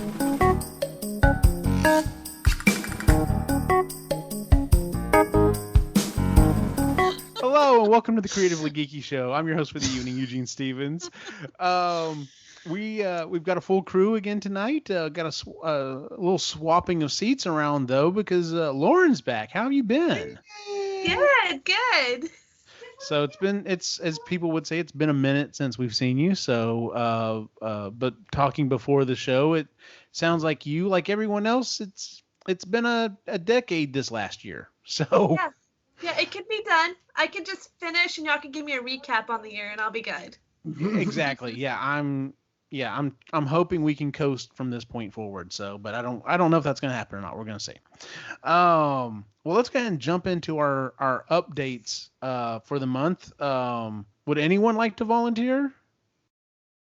Hello and welcome to the Creatively Geeky Show. I'm your host for the evening, Eugene Stevens. We've got a full crew again tonight. Got a little swapping of seats around though because Lauren's back. How have you been? Good. So it's as people would say, it's been a minute since we've seen you. So, but talking before the show, it sounds like you, like everyone else, it's been a decade this last year. So. Yeah, it can be done. I can just finish and y'all can give me a recap on the year and I'll be good. Exactly. Yeah, I'm hoping we can coast from this point forward. So, but I don't know if that's going to happen or not. We're going to see. Well, let's go ahead and jump into our updates for the month. Would anyone like to volunteer?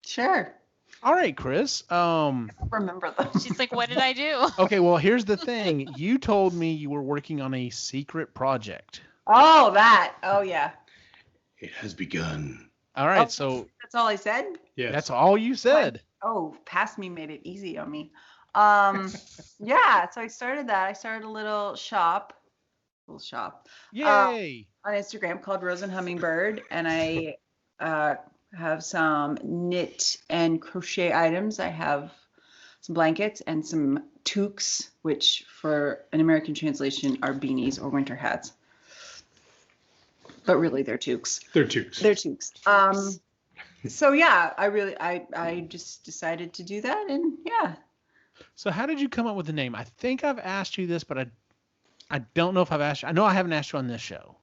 Sure. All right, Chris. I don't remember those. She's like, what did I do? Okay, well, here's the thing. You told me you were working on a secret project. Oh, that. Oh, yeah. It has begun. All right, Oh, so that's all I said? Yes. that's all you said. Oh, past me made it easy on me. Yeah, so I started that. I started a little shop Yay! on Instagram called Rose and Hummingbird, and I have some knit and crochet items. I have some blankets and some toques, which for an American translation are beanies or winter hats. But really they're toques. They're toques. They're toques. So yeah, I just decided to do that, and yeah. So how did you come up with the name? I think I've asked you this, but I don't know if I've asked you. I know I haven't asked you on this show.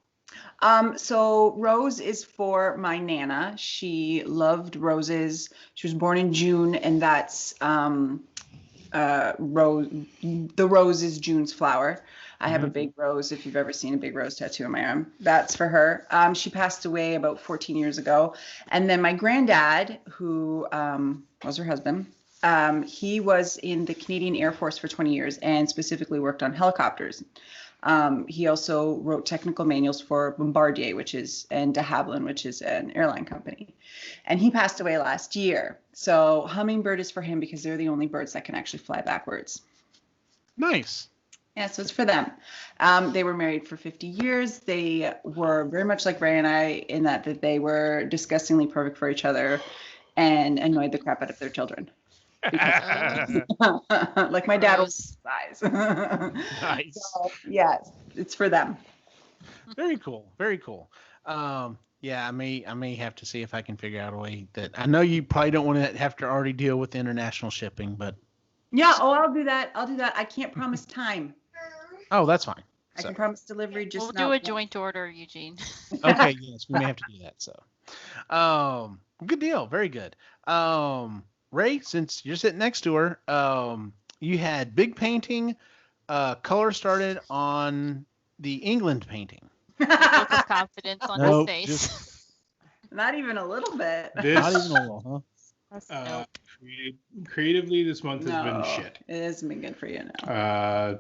So Rose is for my Nana. She loved roses. She was born in June, and that's rose. The rose is June's flower. I have a big rose. If you've ever seen a big rose tattoo on my arm, that's for her. She passed away about 14 years ago. And then my granddad, who was her husband, he was in the Canadian Air Force for 20 years and specifically worked on helicopters. He also wrote technical manuals for Bombardier, and de Havilland, which is an airline company. And he passed away last year. So Hummingbird is for him because they're the only birds that can actually fly backwards. Nice. Yeah, so it's for them. They were married for 50 years. They were very much like Ray and I in that they were disgustingly perfect for each other and annoyed the crap out of their children. Like my dad was size. Nice. So, yeah, it's for them. Very cool. Very cool. Yeah, I may have to see if I can figure out a way that I know you probably don't want to have to already deal with international shipping, but yeah, I'll do that. I can't promise time. oh, that's fine. I can promise delivery. We'll do a joint order, Eugene. Okay, yes, we may have to do that. So, good deal. Very good. Ray, since you're sitting next to her, you had big painting. Color started on the England painting. Look of confidence on his face. Not even a little bit. Not even a little, Nope. Creatively, this month has been shit. It hasn't been good for you now.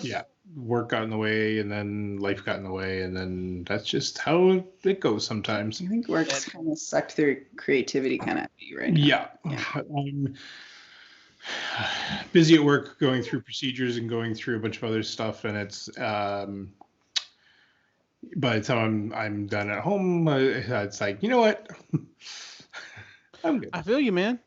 Yeah, work got in the way, and then life got in the way, and then that's just how it goes sometimes. I think work's kind of sucked their creativity kind of at you right now. Yeah. I'm busy at work going through procedures and going through a bunch of other stuff, and it's by the time I'm done at home, it's like, you know what? I'm good. I feel you, man.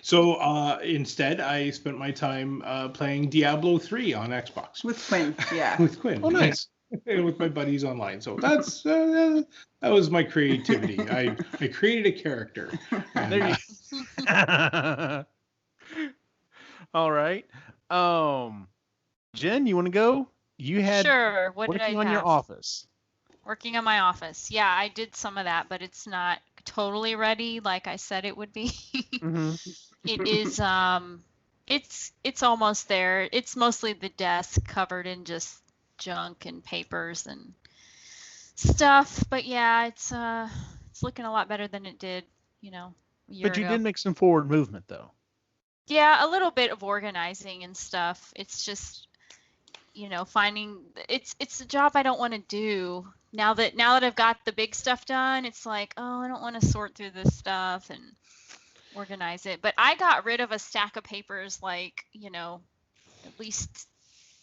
So instead, I spent my time playing Diablo 3 on Xbox. With Quinn, yeah. With Quinn. Oh, nice. And with my buddies online. So that's that was my creativity. I created a character. There you All right. Jen, you want to go? You had Sure. What did I working on have? your office. Working on my office. Yeah, I did some of that, but it's not totally ready like I said it would be. Mm-hmm. It is it's almost there. It's mostly the desk covered in just junk and papers and stuff. But yeah, it's looking a lot better than it did, a year But you ago. did make some forward movement, though. Yeah, a little bit of organizing and stuff. It's just, finding it's a job I don't want to do. Now that I've got the big stuff done, it's like, oh, I don't want to sort through this stuff, and organize it. But I got rid of a stack of papers like, at least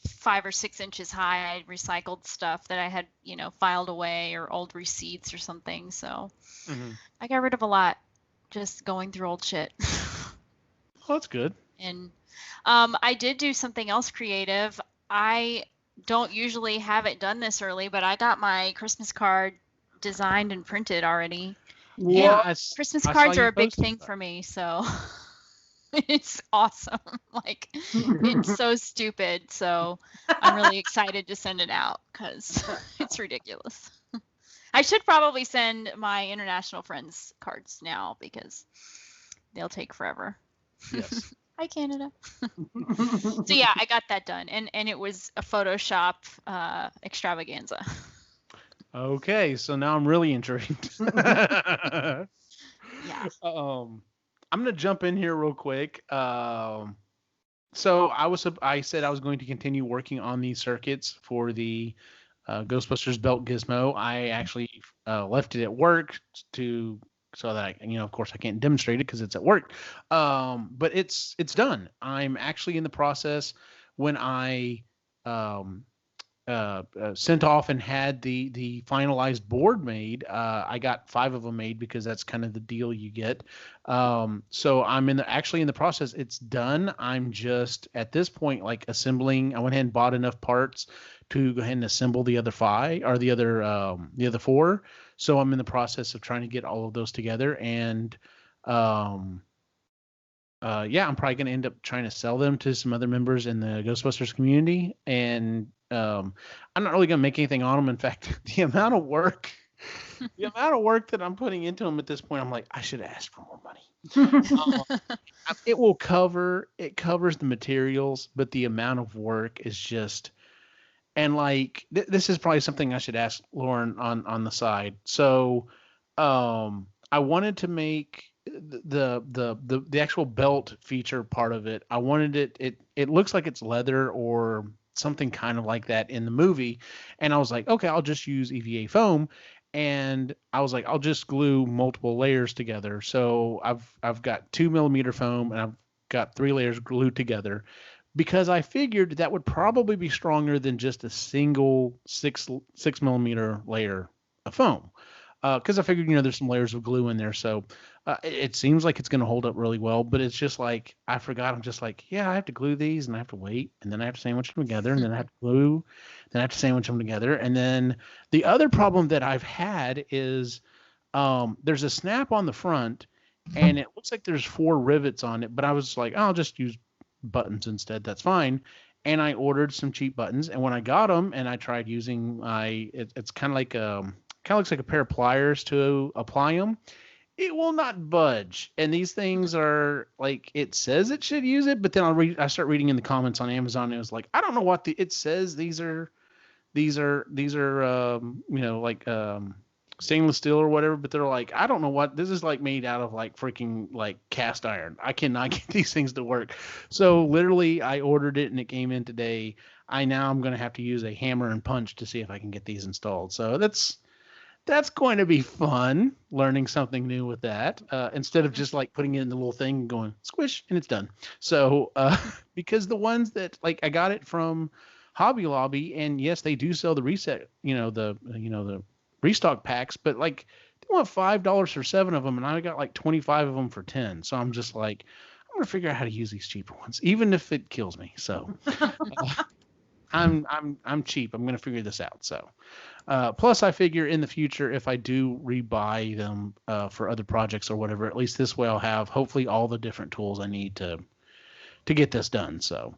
5 or 6 inches high. I recycled stuff that I had, filed away, or old receipts or something. So I got rid of a lot just going through old shit. Well, that's good. And I did do something else creative. I don't usually have it done this early, but I got my Christmas card designed and printed already. Yeah, Christmas I cards saw are you a big posted thing that. for me, so it's awesome. Like, it's so stupid. So I'm really excited to send it out because it's ridiculous. I should probably send my international friends cards now because they'll take forever. Yes. Hi, Canada. So yeah, I got that done, and it was a Photoshop extravaganza. Okay, so now I'm really intrigued. Yeah. I'm gonna jump in here real quick. So I said I was going to continue working on these circuits for the Ghostbusters belt gizmo. I actually left it at work so that of course I can't demonstrate it because it's at work. But it's done. I'm actually in the process. When I sent off and had the finalized board made, I got 5 of them made because that's kind of the deal you get. So I'm actually in the process. It's done. I'm just at this point like assembling. I went ahead and bought enough parts to go ahead and assemble the other 5 or the other 4. So I'm in the process of trying to get all of those together, and I'm probably going to end up trying to sell them to some other members in the Ghostbusters community. And I'm not really going to make anything on them. In fact, the amount of work that I'm putting into them at this point, I'm like, I should ask for more money. It covers the materials, but the amount of work is just, and like, this is probably something I should ask Lauren on the side. So, I wanted to make the actual belt feature part of it. I wanted it looks like it's leather or something kind of like that in the movie, and I was like, okay, I'll just use EVA foam, and I was like, I'll just glue multiple layers together. So I've got 2mm foam, and I've got 3 layers glued together, because I figured that would probably be stronger than just a single 6mm layer of foam. Because I figured, there's some layers of glue in there, so it seems like it's going to hold up really well. But it's just like, I forgot. I'm just like, yeah, I have to glue these, and I have to wait, and then I have to sandwich them together, and then I have to glue, then I have to sandwich them together. And then the other problem that I've had is there's a snap on the front, and it looks like there's 4 rivets on it. But I was like, I'll just use buttons instead. That's fine. And I ordered some cheap buttons, and when I got them, and I tried using it's kind of like looks like a pair of pliers to apply them. It will not budge. And these things are like, it says it should use it, but then I start reading in the comments on Amazon, and it was like, I don't know what it says. These are stainless steel or whatever, but they're like, I don't know what this is, like made out of like freaking like cast iron. I cannot get these things to work. So literally I ordered it and it came in today. I'm going to have to use a hammer and punch to see if I can get these installed. So that's going to be fun, learning something new with that, instead of just like putting it in the little thing and going squish and it's done. So because the ones that, like, I got it from Hobby Lobby, and yes, they do sell the reset, the restock packs, but like they want $5 for 7 of them, and I got like 25 of them for 10. So I'm just like, I'm gonna figure out how to use these cheaper ones, even if it kills me. So I'm cheap. I'm gonna figure this out. So plus I figure in the future, if I do rebuy them for other projects or whatever, at least this way I'll have hopefully all the different tools I need to get this done. So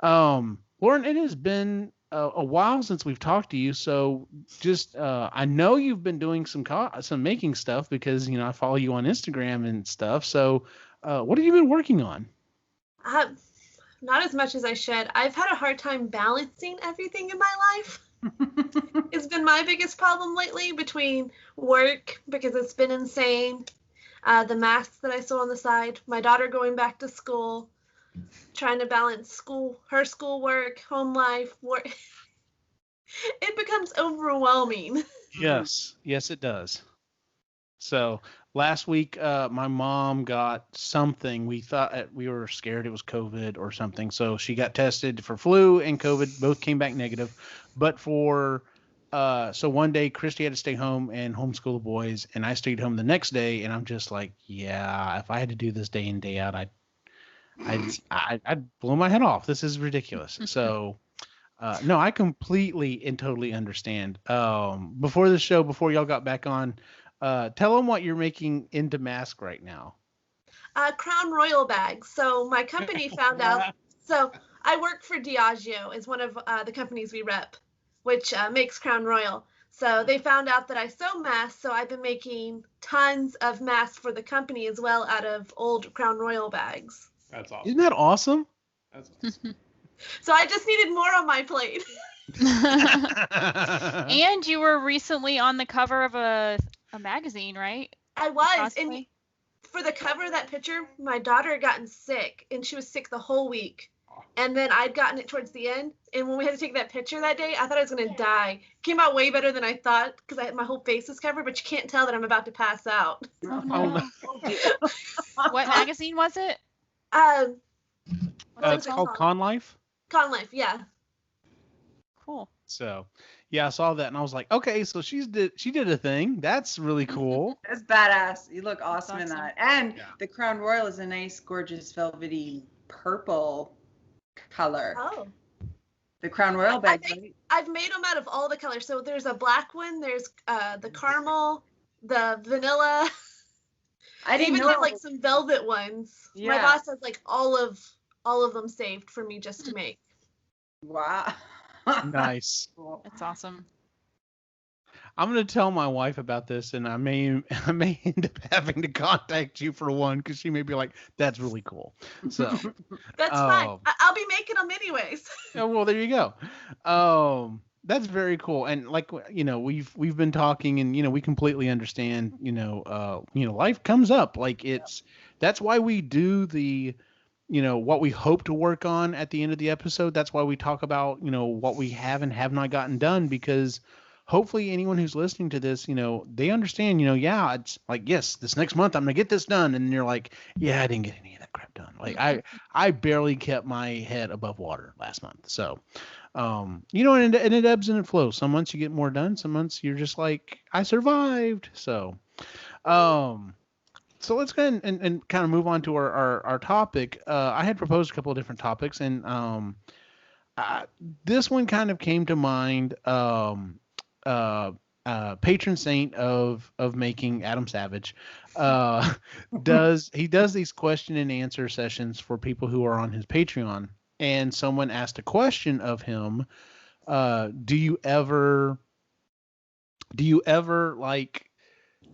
Lauren, it has been a while since we've talked to you. So just I know you've been doing some making stuff because I follow you on Instagram and stuff. So what have you been working on? Not as much as I should. I've had a hard time balancing everything in my life. It's been my biggest problem lately, between work, because it's been insane, the masks that I sew on the side, my daughter going back to school, trying to balance her schoolwork, home life, work. It becomes overwhelming. Yes, it does. So last week, my mom got something. We thought we were scared it was COVID or something. So she got tested for flu and COVID. Both came back negative. But so one day Christy had to stay home and homeschool the boys, and I stayed home the next day. And I'm just like, yeah, if I had to do this day in day out, I'd blow my head off. This is ridiculous. So. No, I completely and totally understand. Before the show, before y'all got back on, tell them what you're making into mask right now. Crown Royal bags. So my company found out. So I work for Diageo, is one of the companies we rep, which makes Crown Royal. So they found out that I sew masks, so I've been making tons of masks for the company as well out of old Crown Royal bags. That's awesome. Isn't that awesome? That's awesome. So I just needed more on my plate. And you were recently on the cover of a magazine, right? I was. Possibly. And for the cover of that picture, my daughter had gotten sick, and she was sick the whole week. And then I'd gotten it towards the end. And when we had to take that picture that day, I thought I was going to die. Came out way better than I thought because my whole face is covered, but you can't tell that I'm about to pass out. Oh, no. What magazine was it? It's called Con Life. Con Life, yeah. Cool. So, yeah, I saw that and I was like, okay, so she did a thing. That's really cool. That's badass. You look awesome in awesome. that. And the Crown Royal is a nice, gorgeous, velvety purple color. Oh. The Crown Royal bag. I've made them out of all the colors. So there's a black one, there's the caramel, the vanilla. I even have like some velvet ones. Yeah. My boss has like all of them saved for me just to make. Wow. Nice. That's awesome. I'm gonna tell my wife about this, and I may end up having to contact you for one because she may be like, "That's really cool." So that's fine. I'll be making them anyways. Oh, well, there you go. That's very cool, and like we've been talking, and we completely understand. Life comes up. Like that's why we do the. What we hope to work on at the end of the episode. That's why we talk about, what we have and have not gotten done, because hopefully anyone who's listening to this, they understand, it's like, yes, this next month I'm going to get this done. And you're like, yeah, I didn't get any of that crap done. Like I barely kept my head above water last month. So, and it ebbs and it flows. Some months you get more done. Some months you're just like, I survived. So, So let's go ahead and kind of move on to our topic. I had proposed a couple of different topics, and this one kind of came to mind. Patron saint of making, Adam Savage, does these question and answer sessions for people who are on his Patreon. And someone asked a question of him: Do you ever like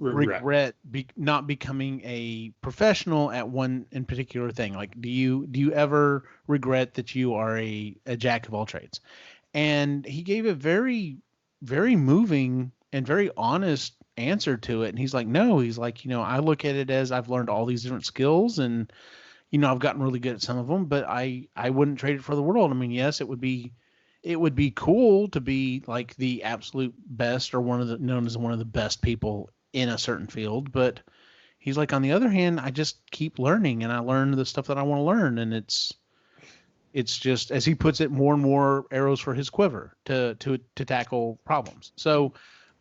regret not becoming a professional at one in particular thing? Like, do you ever regret that you are a jack of all trades? And he gave a very, very moving and very honest answer to it. And he's like, no, he's like, I look at it as I've learned all these different skills, and I've gotten really good at some of them, but I wouldn't trade it for the world. I mean, yes, it would be cool to be like the absolute best, or known as one of the best people in a certain field, but he's like, on the other hand, I just keep learning, and I learn the stuff that I want to learn, and it's just, as he puts it, more and more arrows for his quiver to tackle problems. So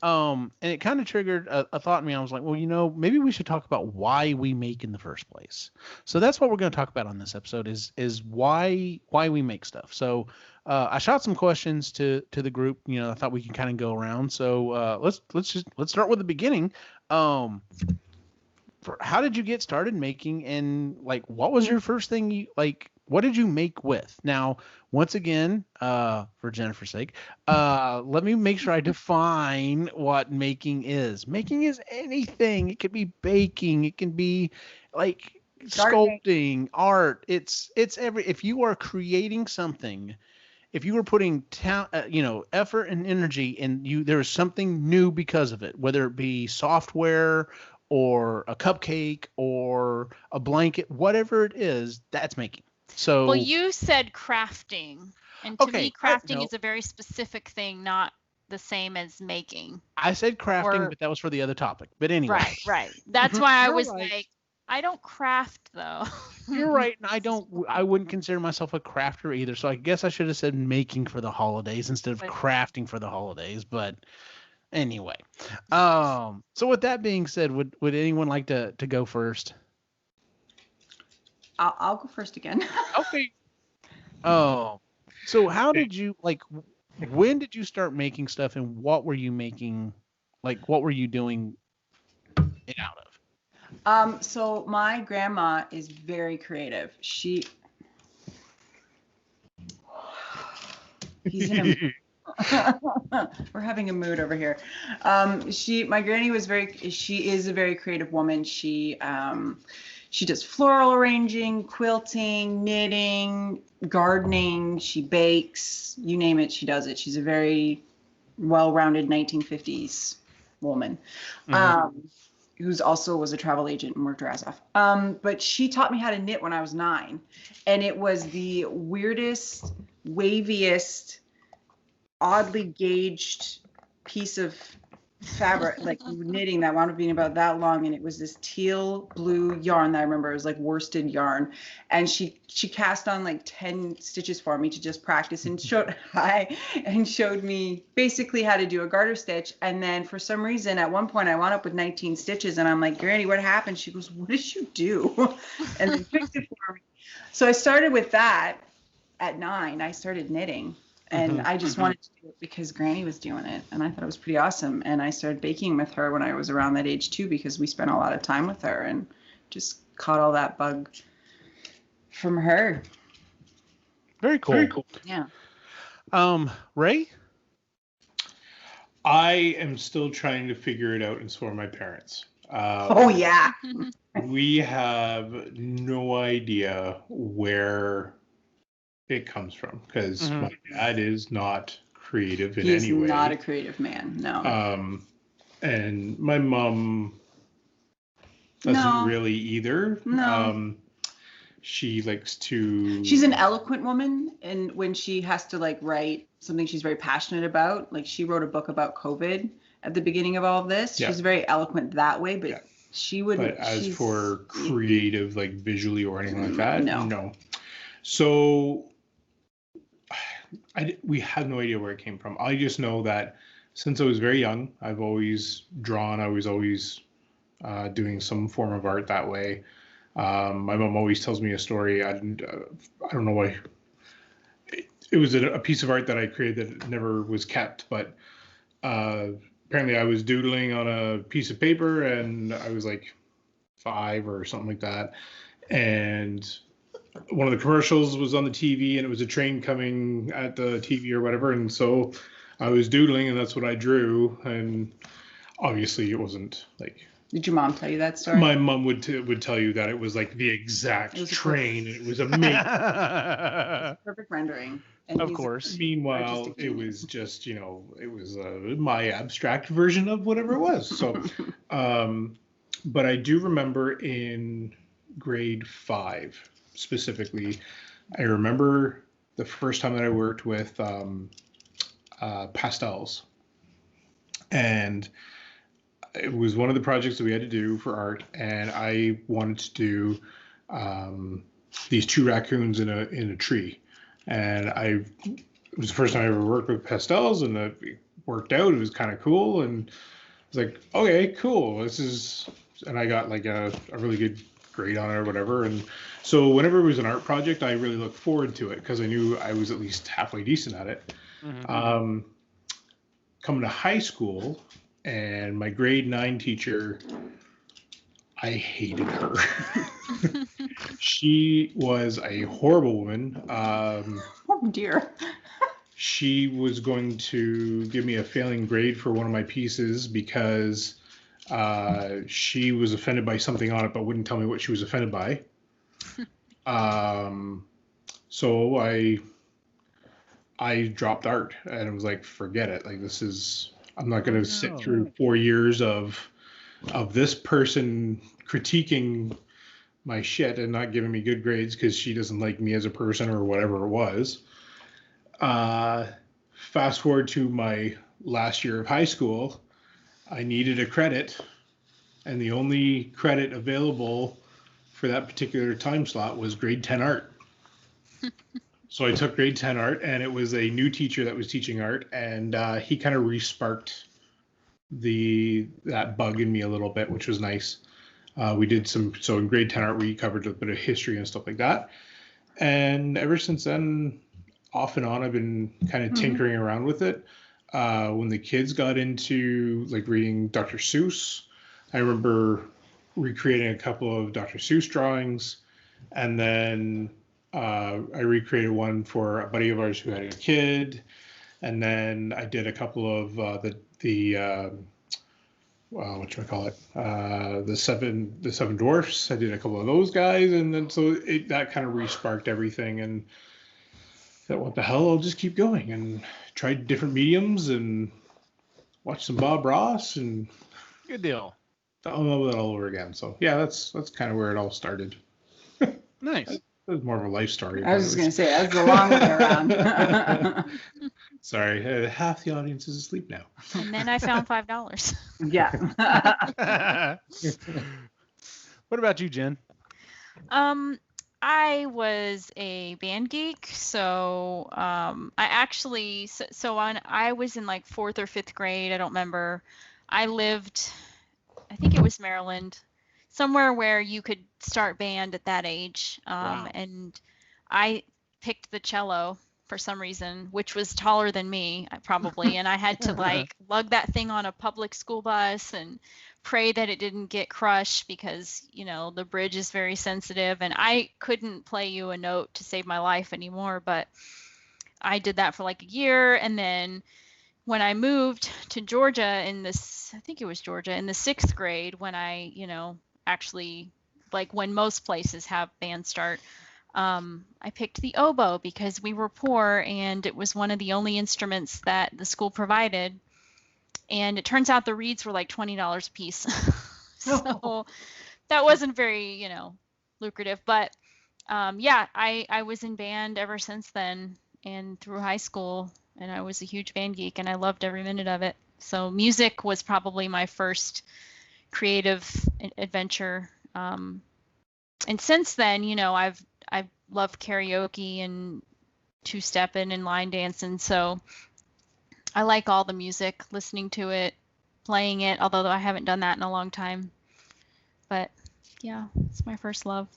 and it kind of triggered a thought in me. I was like, well, maybe we should talk about why we make in the first place. So that's what we're going to talk about on this episode is why we make stuff. So I shot some questions to the group. I thought we can kind of go around. So let's start with the beginning. How did you get started making, and like, what was your first thing you like? What did you make with? Now, once again, for Jennifer's sake, let me make sure I define what making is. Making is anything. It could be baking. It can be like sculpting, art. It's if you are creating something, if you were putting effort and energy, and there is something new because of it, whether it be software or a cupcake or a blanket, whatever it is, that's making. So, well, you said crafting, and to me, crafting is a very specific thing, not the same as making. I said crafting, Or- but that was for the other topic. But anyway. Right. That's why I You're was right. like, I don't craft though. You're right. And I wouldn't consider myself a crafter either. So I guess I should have said making for the holidays instead of But- crafting for the holidays. But anyway. So with that being said, would anyone like to go first? I'll go first again. Okay. Oh. So how did you when did you start making stuff and what were you making? Like what were you doing it out of? So my grandma is very creative. He's in a we're having a mood over here. My granny she is a very creative woman. She does floral arranging, quilting, knitting, gardening, she bakes, you name it, she does it. She's a very well-rounded 1950s woman. Who's also was a travel agent and worked her ass off. But she taught me how to knit when I was 9. And it was the weirdest, waviest, oddly gauged piece of fabric, like knitting that wound up being about that long. And it was this teal blue yarn that I remember. It was like worsted yarn. And she cast on like 10 stitches for me to just practice and showed me basically how to do a garter stitch. And then for some reason, at one point I wound up with 19 stitches and I'm like, Granny, what happened? She goes, what did you do? And then fixed it for me. So I started with that at 9. I started knitting. And I just wanted to do it because Granny was doing it. And I thought it was pretty awesome. And I started baking with her when I was around that age too, because we spent a lot of time with her and just caught all that bug from her. Very cool. Very cool. Yeah. Ray? I am still trying to figure it out, and so are my parents. Oh, yeah. We have no idea where it comes from because my dad is not creative in any way. He's not a creative man, no. And my mom doesn't really either. No. She likes to. She's an eloquent woman, and when she has to like write something she's very passionate about, like she wrote a book about COVID at the beginning of all of this. Yeah. She's very eloquent that way, but she wouldn't. But as for creative, like visually or anything like that, no. So we have no idea where it came from. I just know that since I was very young, I've always drawn. I was always doing some form of art that way. My mom always tells me a story. I don't know why. It was a piece of art that I created that never was kept, but apparently I was doodling on a piece of paper and I was like 5 or something like that. And one of the commercials was on the TV and it was a train coming at the TV or whatever. And so I was doodling and that's what I drew. And obviously it wasn't like. Did your mom tell you that story? My mom would tell you that it was like the exact train. It was amazing. Perfect rendering. And of course. Meanwhile, it was just, it was my abstract version of whatever it was. So, but I do remember in grade 5 specifically, I remember the first time that I worked with pastels. And it was one of the projects that we had to do for art. And I wanted to do these 2 raccoons in a tree. And it was the first time I ever worked with pastels, and it worked out. It was kind of cool, and I was like, okay, cool. And I got like a really good grade on it or whatever. And so whenever it was an art project, I really looked forward to it because I knew I was at least halfway decent at it. Coming to high school, and my grade 9 teacher, I hated her. She was a horrible woman. Oh dear. She was going to give me a failing grade for one of my pieces because she was offended by something on it, but wouldn't tell me what she was offended by. So I dropped art and it was like, forget it. Like I'm not going to sit through 4 years of this person critiquing my shit and not giving me good grades because she doesn't like me as a person or whatever it was. fast forward to my last year of high school, I needed a credit, and the only credit available for that particular time slot was grade 10 art. So I took grade 10 art, and it was a new teacher that was teaching art, and he kind of re-sparked that bug in me a little bit, which was nice. We did so in grade 10 art, we covered a bit of history and stuff like that. And ever since then, off and on, I've been kind of tinkering around with it. When the kids got into like reading Dr. Seuss, I remember recreating a couple of Dr. Seuss drawings, and then I recreated one for a buddy of ours who had a kid, and then I did a couple of the seven dwarfs. I did a couple of those guys, and then so that kind of re-sparked everything, and I thought, what the hell, I'll just keep going, and tried different mediums and watched some Bob Ross, and Good deal. I'll know that all over again. So yeah, that's kind of where it all started. Nice. It was more of a life story. I was just gonna say that's the long way around. Sorry, half the audience is asleep now. And then I found $5. Yeah. What about you, Jen? I was a band geek, so when I was in like 4th or 5th grade, I don't remember. I lived, I think it was Maryland, somewhere where you could start band at that age. Wow. And I picked the cello for some reason, which was taller than me, probably. And I had to like lug that thing on a public school bus and pray that it didn't get crushed because, the bridge is very sensitive. And I couldn't play you a note to save my life anymore. But I did that for like a year. And then when I moved to Georgia I think it was Georgia, in the 6th grade, when I, actually, like when most places have band start, I picked the oboe because we were poor and it was one of the only instruments that the school provided. And it turns out the reeds were like $20 a piece. So that wasn't very, lucrative. But I was in band ever since then and through high school. And I was a huge band geek and I loved every minute of it. So music was probably my first creative adventure. And since then, I've loved karaoke and two-stepping and line dancing. So I like all the music, listening to it, playing it, although I haven't done that in a long time. But yeah, it's my first love.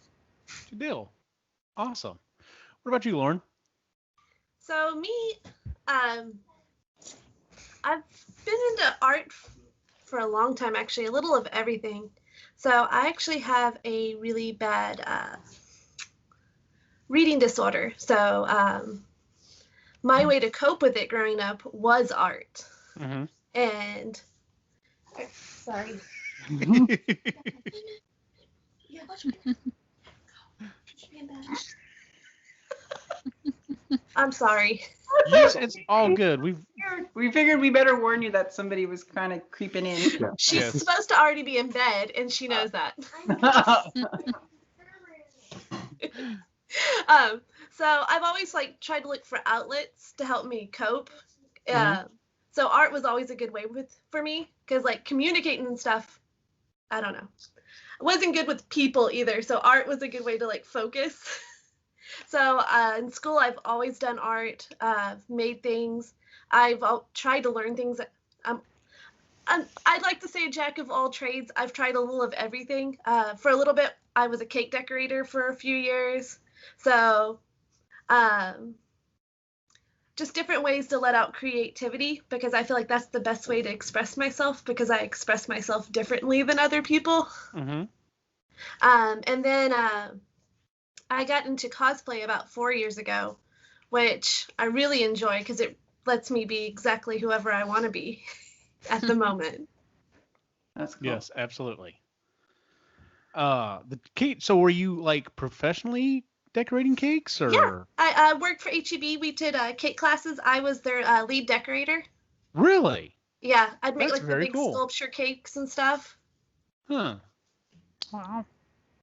Good deal. Awesome. What about you, Lauren? So me, I've been into art for a long time, actually, a little of everything. So I actually have a really bad reading disorder. So my way to cope with it growing up was art. Mm-hmm. And sorry. Yeah, I'm sorry. It's all good. We figured we better warn you that somebody was kind of creeping in. She's supposed to already be in bed, and she knows that. So I've always tried to look for outlets to help me cope. So art was always a good way for me because communicating and stuff, I don't know. I wasn't good with people either, so art was a good way to focus. So in school, I've always done art, made things. I've tried to learn things. I'd like to say a jack of all trades. I've tried a little of everything. For a little bit, I was a cake decorator for a few years. So just different ways to let out creativity because I feel like that's the best way to express myself because I express myself differently than other people. Mm-hmm. And then I got into cosplay about 4 years ago, which I really enjoy because it lets me be exactly whoever I want to be at the moment. That's cool. Yes, absolutely. The cake. So were you professionally decorating cakes or? Yeah, I worked for HEB. We did cake classes. I was their lead decorator. Really? Yeah, I'd make That's the very big cool. sculpture cakes and stuff. Huh. Wow.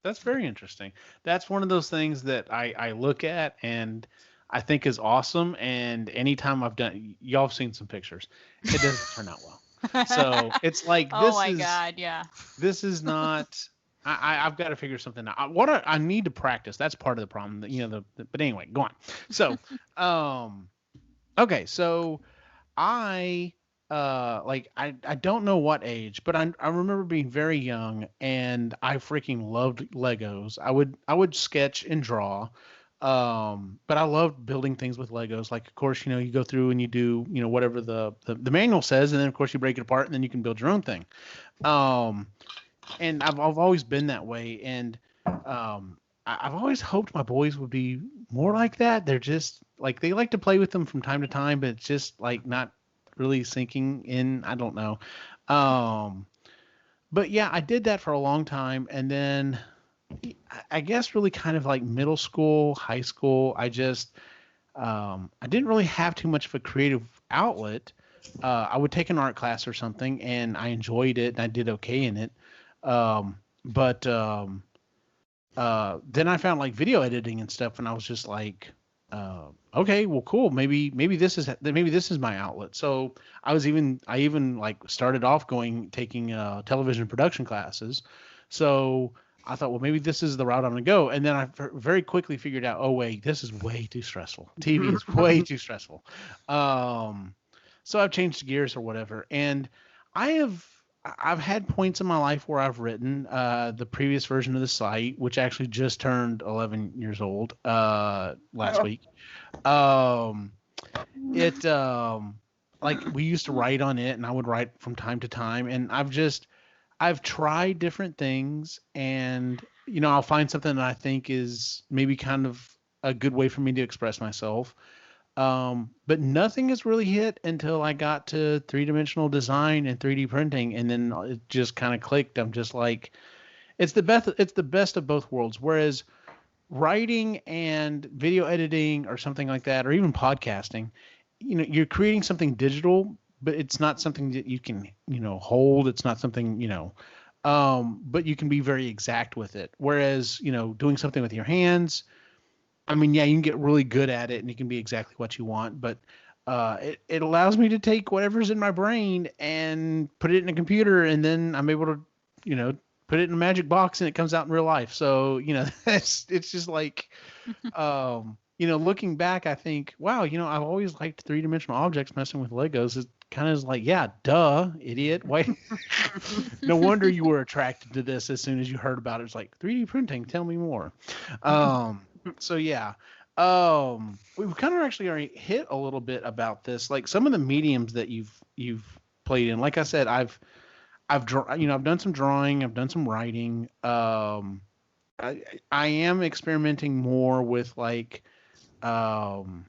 That's very interesting. That's one of those things that I look at and I think is awesome. And anytime I've done, y'all have seen some pictures, it doesn't turn out well. So it's like Oh my God, yeah. this is not. I've got to figure something out. I need to practice. That's part of the problem. You know, but anyway, go on. So, okay, so I I don't know what age, but I remember being very young and I freaking loved Legos. I would sketch and draw. But I loved building things with Legos. Like of course, you know, you go through and you do, you know, whatever the manual says, and then of course you break it apart and then you can build your own thing. Um and I've always been that way, and I've always hoped my boys would be more like that. They're just like they like to play with them from time to time, but it's just like not really sinking in. I don't know. Um, but yeah, I did that for a long time, and then I guess really kind of like middle school, high school, I didn't really have too much of a creative outlet. I would take an art class or something, and I enjoyed it, and I did okay in it. But then I found like video editing and stuff, and I was just like, okay, well, cool. Maybe this is my outlet. So I even like started off taking television production classes. So I thought, well, maybe this is the route I'm gonna go. And then I very quickly figured out, oh wait, this is way too stressful. TV is way too stressful. So I've changed gears or whatever, and I've had points in my life where I've written the previous version of the site, which actually just turned 11 years old last week. It like we used to write on it, and I would write from time to time, and I've tried different things, and you know, I'll find something that I think is maybe kind of a good way for me to express myself. But nothing has really hit until I got to three-dimensional design and 3D printing, and then it just kind of clicked. I'm just like, it's the best of both worlds. Whereas writing and video editing or something like that, or even podcasting, you know, you're creating something digital, but it's not something that you can, you know, hold. It's not something, you know, but you can be very exact with it. Whereas, you know, doing something with your hands, I mean, yeah, you can get really good at it and you can be exactly what you want, but it allows me to take whatever's in my brain and put it in a computer, and then I'm able to, you know, put it in a magic box and it comes out in real life. So, you know, it's just like, you know, looking back, I think, wow, you know, I've always liked three-dimensional objects. Messing with Legos is kind of like, yeah, duh, idiot. Why? No wonder you were attracted to this as soon as you heard about it. It's like 3D printing. Tell me more. So yeah, we've kind of actually already hit a little bit about this, like some of the mediums that you've played in. Like I said, I've you know, I've done some drawing, I've done some writing. I am experimenting more with like foam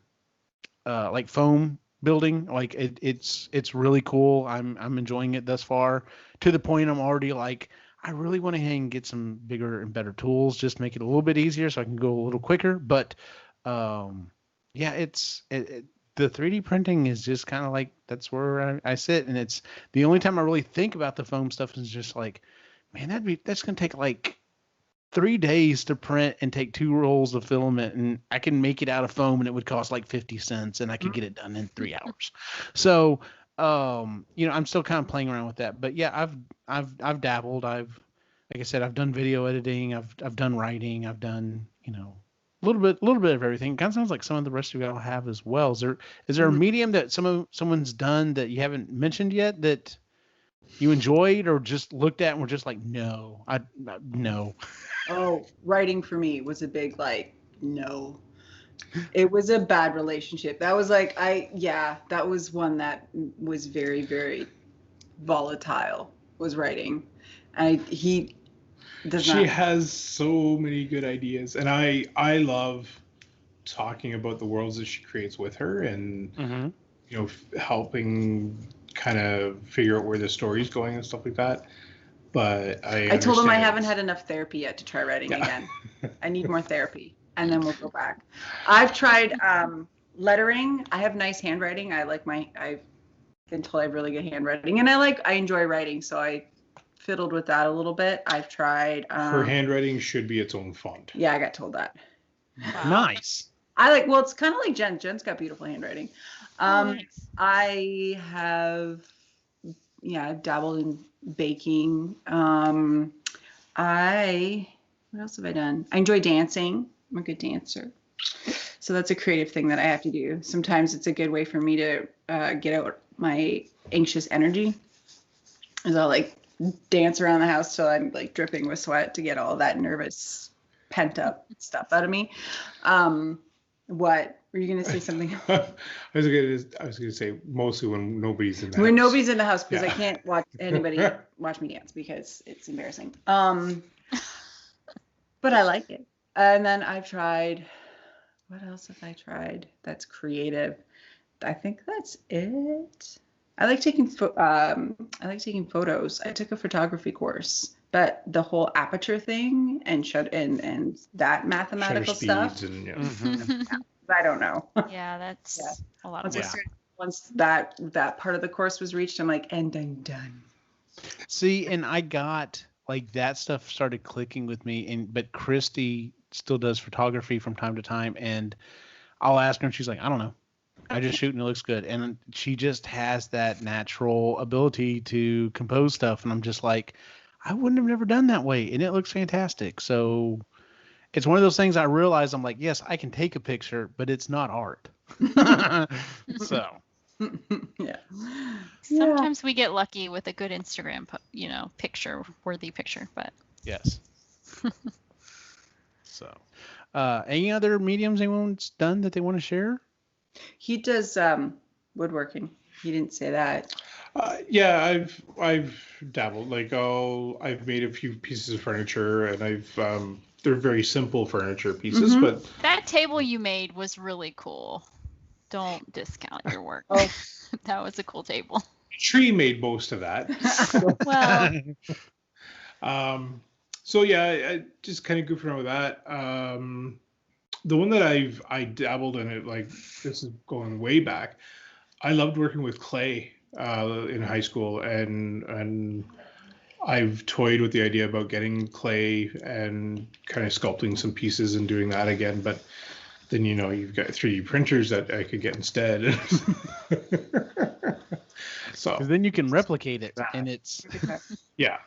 building. Like it's really cool. I'm enjoying it thus far, to the point I'm already like, I really want to hang and get some bigger and better tools, just make it a little bit easier so I can go a little quicker. But yeah, the 3D printing is just kind of like, that's where I sit, and it's the only time I really think about the foam stuff is just like, man, that's gonna take like 3 days to print and take 2 rolls of filament, and I can make it out of foam and it would cost like 50 cents, and I could get it done in 3 hours. So you know, I'm still kind of playing around with that, but yeah, I've dabbled. Like I said, I've done video editing, I've done writing, I've done, you know, a little bit of everything. It kind of sounds like some of the rest of you all have as well. Is there a medium that someone's done that you haven't mentioned yet that you enjoyed or just looked at and were just like, no, no. Oh, writing for me was a big like no. It was a bad relationship. That was like that was one that was very, very volatile, was writing. He does She not. has so many good ideas, and I love talking about the worlds that she creates with her, and you know, helping kind of figure out where the story's going and stuff like that. But I told him I understand. haven't had enough therapy yet to try writing again. I need more therapy, and then we'll go back. I've tried lettering. I have nice handwriting. I've been told I have really good handwriting, and I enjoy writing, so I fiddled with that a little bit. I've tried. Her handwriting should be its own font. Yeah, I got told that. Wow. Nice. Well, it's kind of like Jen. Jen's got beautiful handwriting. Thanks. I have, I've dabbled in baking. What else have I done? I enjoy dancing. I'm a good dancer. So that's a creative thing that I have to do. Sometimes it's a good way for me to get out my anxious energy. Is I'll like dance around the house till I'm like dripping with sweat to get all that nervous, pent up stuff out of me. What were you gonna say? Something? I was gonna say mostly when nobody's in the house. When nobody's in the house, because Yeah. I can't watch anybody watch me dance because it's embarrassing. But I like it. And then I've tried. What else have I tried that's creative? I think that's it. I like taking photos. I took a photography course, but the whole aperture thing and that mathematical Shutter stuff, speeds and I don't know. Yeah, that's Yeah. a lot of work. Once that part of the course was reached, I'm like, and I'm done. See, and I got like that stuff started clicking with me, but Christy still does photography from time to time, and I'll ask her, and she's like, I don't know. I just shoot and it looks good. And she just has that natural ability to compose stuff. And I'm just like, I wouldn't have never done that way. And it looks fantastic. So it's one of those things I realize I'm like, yes, I can take a picture, but it's not art. So. Yeah. Sometimes we get lucky with a good Instagram, worthy picture, but Yes. So, any other mediums anyone's done that they want to share? He does woodworking. He didn't say that. Yeah, I've dabbled. Like, I've made a few pieces of furniture, and they're very simple furniture pieces, but that table you made was really cool. Don't discount your work. Oh. That was a cool table. Tree made most of that. Well, So yeah, I just kind of goofing around with that. The one that I dabbled in it, like this is going way back. I loved working with clay in high school, and I've toyed with the idea about getting clay and kind of sculpting some pieces and doing that again. But then you've got 3D printers that I could get instead. So Because then you can replicate it, and it's yeah,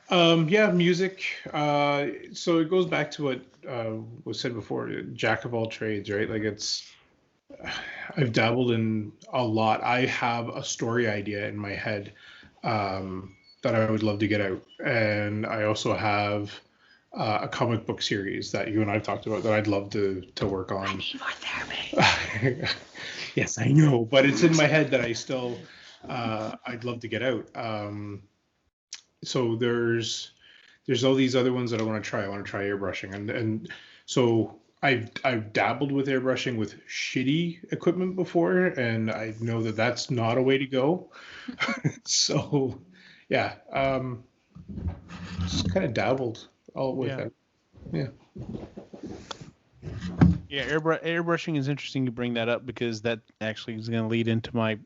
music. So it goes back to what was said before, jack of all trades, right? Like I've dabbled in a lot. I have a story idea in my head that I would love to get out, and I also have a comic book series that you and I've talked about that I'd love to work on. I need more therapy. Yes, I know, but it's in my head that I still I'd love to get out. So there's all these other ones that I want to try. I want to try airbrushing, and so I've dabbled with airbrushing with shitty equipment before, and I know that that's not a way to go. So yeah, just kind of dabbled all with it. Yeah. Yeah, airbrushing is interesting you bring that up, because that actually is going to lead into my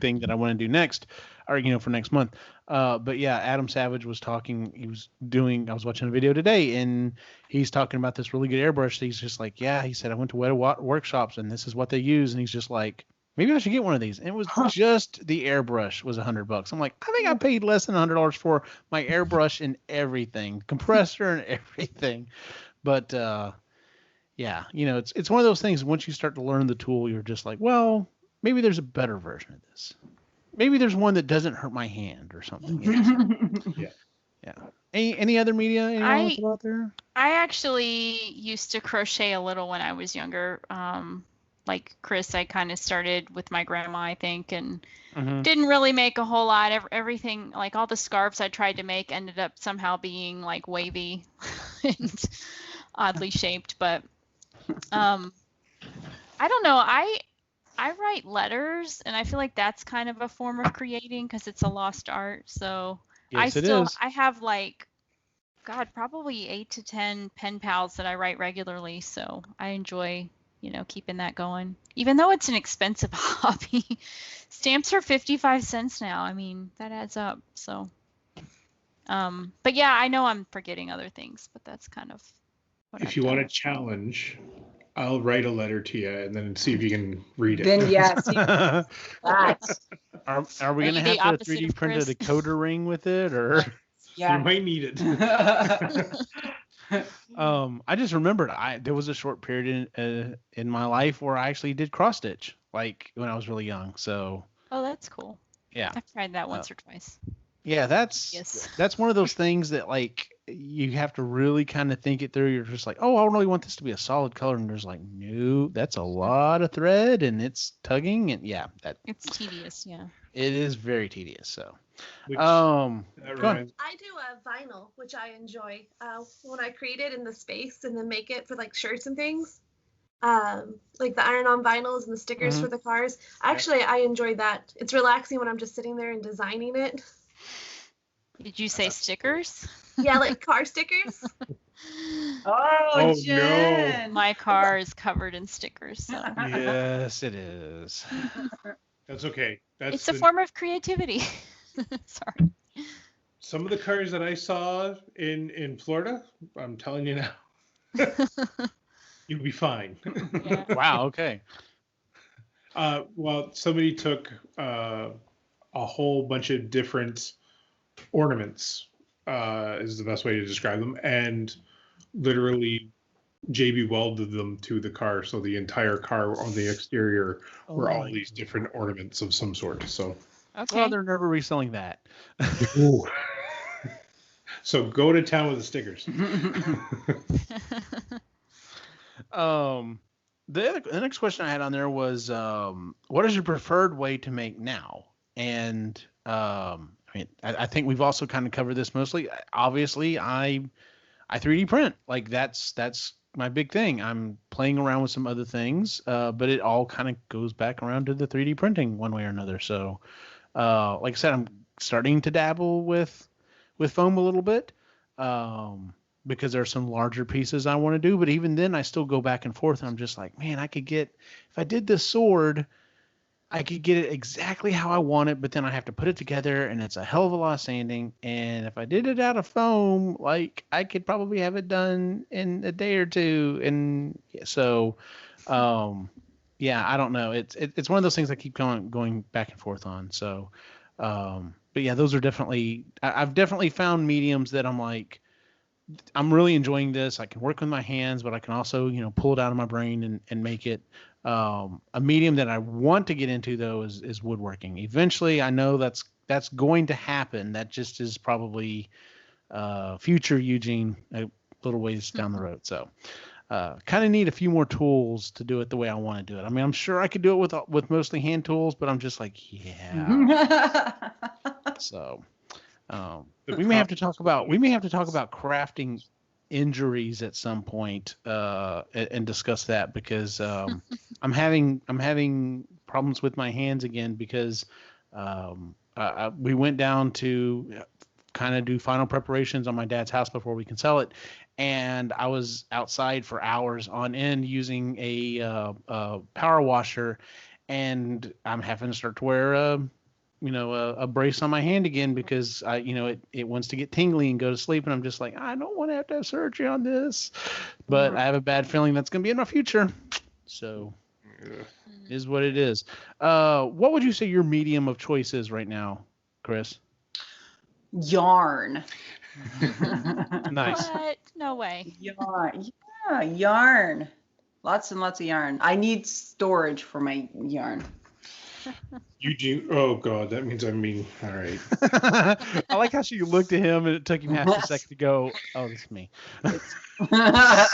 thing that I want to do next, or for next month. But yeah, Adam Savage was talking. I was watching a video today, and he's talking about this really good airbrush. He's just like, yeah, he said I went to Weta workshops, and this is what they use, and he's just like, maybe I should get one of these. And it was just the airbrush was $100. I'm like, I think I paid less than $100 for my airbrush and everything, compressor and everything. But yeah, it's one of those things. Once you start to learn the tool, you're just like, well, maybe there's a better version of this. Maybe there's one that doesn't hurt my hand or something. Yeah. Any other media anyone wants to put out there? I actually used to crochet a little when I was younger. Like Chris, I kind of started with my grandma, I think, and didn't really make a whole lot. Everything, like all the scarves I tried to make ended up somehow being like wavy and oddly shaped. But I don't know. I write letters, and I feel like that's kind of a form of creating because it's a lost art. So Yes, it is. I have like, God, probably 8 to 10 pen pals that I write regularly. So I enjoy, keeping that going, even though it's an expensive hobby. Stamps are 55 cents now. I mean, that adds up. So, but yeah, I know I'm forgetting other things, but that's kind of what If you want a challenge, I'll write a letter to you and then see if you can read it. Then yes, are that's we Are gonna you have the to opposite 3D of print a Chris? decoder ring with it, or? You yeah. might need it. I just remembered there was a short period in my life where I actually did cross stitch, like when I was really young. So Oh, that's cool. yeah, I've tried that once or twice. yeah, that's Yes. one of those things that like you have to really kind of think it through. You're just like, oh, I really want this to be a solid color, and there's like, no, that's a lot of thread, and it's tugging, and yeah, It's tedious, yeah. it is very tedious. So, Which, go on. I do a vinyl, which I enjoy. When I create it in the space and then make it for like shirts and things, like the iron-on vinyls and the stickers Mhm. for the cars. Actually, I enjoy that. It's relaxing when I'm just sitting there and designing it. Did you say stickers? Yeah, like car stickers. Oh, no. Jen. My car is covered in stickers, so Yes, it is. That's okay. That's it's a form of creativity. Sorry. some of the cars that I saw in Florida. I'm telling you now, you'll be fine. Yeah. Wow. Okay. Well, somebody took a whole bunch of different ornaments, is the best way to describe them, and literally JB welded them to the car, so the entire car on the exterior were all these different ornaments of some sort. So, Okay. Well, they're never reselling that. so go to town with the stickers. The next question I had on there was, what is your preferred way to make now? And I mean, I think we've also kind of covered this mostly. Obviously, I 3D print. Like that's my big thing. I'm playing around with some other things, but it all kind of goes back around to the 3D printing one way or another. So, like I said, I'm starting to dabble with foam a little bit. Because there's some larger pieces I want to do, but even then I still go back and forth and I'm just like, man, if I did this sword, I could get it exactly how I want it, but then I have to put it together and it's a hell of a lot of sanding. And if I did it out of foam, like I could probably have it done in a day or two. And so, yeah, I don't know. It's one of those things I keep going back and forth on. So, but yeah, those are definitely, I've definitely found mediums that I'm like, I'm really enjoying this. I can work with my hands, but I can also, pull it out of my brain and make it. A medium that I want to get into though is woodworking. Eventually, I know that's going to happen. That just is probably future Eugene a little ways down the road. So, kind of need a few more tools to do it the way I want to do it. I mean, I'm sure I could do it with mostly hand tools, but I'm just like, yeah. So. We may have to talk about crafting injuries at some point and discuss that because I'm having problems with my hands again because we went down to kind of do final preparations on my dad's house before we can sell it, and I was outside for hours on end using a power washer, and I'm having to start to wear a brace on my hand again because it wants to get tingly and go to sleep, and I'm just like, I don't want to have surgery on this, but I have a bad feeling that's going to be in my future. So is what it is. What would you say your medium of choice is right now, Chris? Yarn. Nice. What? No way. Yarn. Yeah, yarn. Lots and lots of yarn. I need storage for my yarn. You do? Oh God, that means all right. I like how she looked at him and it took him half a second to go, oh, it's me. How